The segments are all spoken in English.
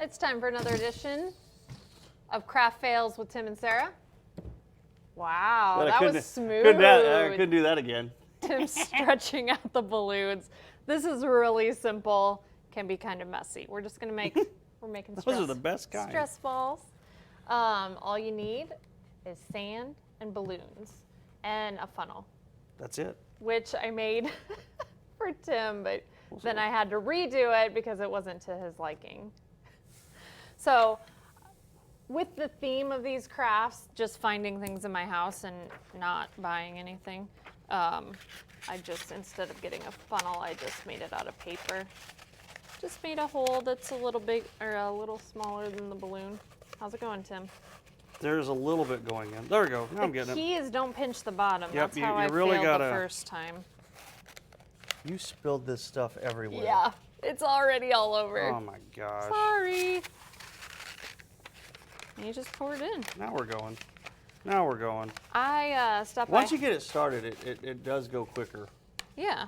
It's time for another edition of Craft Fails with Tim and Sara. Wow, But that was smooth. I couldn't do that again. Tim stretching out the balloons. This is really simple. Can be kind of messy. We're just gonna make. We're making Those are the best kind. Stress balls. All you need is sand and balloons and a funnel. That's it. Which I made for Tim, but then I had to redo it because it wasn't to his liking. So with the theme of these crafts, just finding things in my house and not buying anything, I just, instead of getting a funnel, I just made it out of paper. Just made a hole that's a little big, or a little smaller than the balloon. How's it going, Tim? There's a little bit going in. There we go. Now I'm getting it. The key is don't pinch the bottom. Yep, That's how I really failed gotta, the first time. You spilled this stuff everywhere. Yeah, it's already all over. Oh my gosh. Sorry. And you just pour it in. Now we're going. Now we're going. I stopped by. Once you get it started, it does go quicker. Yeah,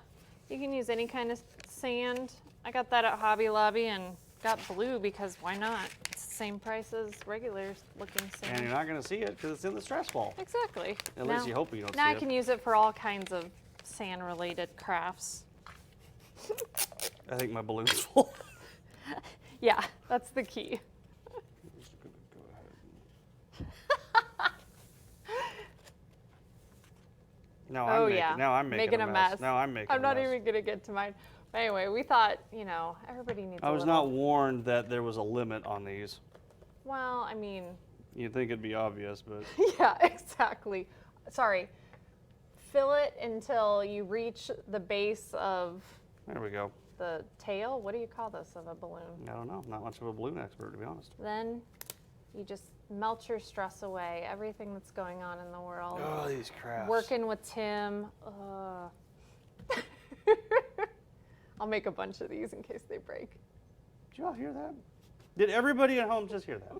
you can use any kind of sand. I got that at Hobby Lobby and got blue because why not? It's the same price as regular looking sand. And you're not going to see it because it's in the stress ball. Exactly. At least you hope you don't see it. Now I can use it for all kinds of sand-related crafts. I think my balloon's full. Yeah, that's the key. No, Now I'm making a mess. Now I'm making a mess. I'm not even going to get to mine. But anyway, we thought, everybody needs I was not warned that there was a limit on these. Well, I mean. You'd think it'd be obvious, but. Yeah, exactly. Sorry. Fill it until you reach the base of. There we go. The tail? What do you call this of a balloon? I don't know. I'm not much of a balloon expert, to be honest. Then you just melt your stress away. Everything that's going on in the world. Oh, these crafts. Working with Tim. I'll make a bunch of these in case they break. Did you all hear that? Did everybody at home just hear that?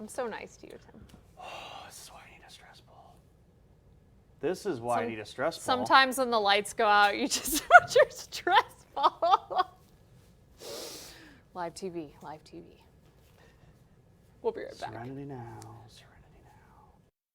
I'm so nice to you, Tim. Oh, this is why I need a stress ball. This is why I need a stress ball. Sometimes when the lights go out, you just put your stress ball. Live TV, live TV. We'll be right back. Serenity now, serenity.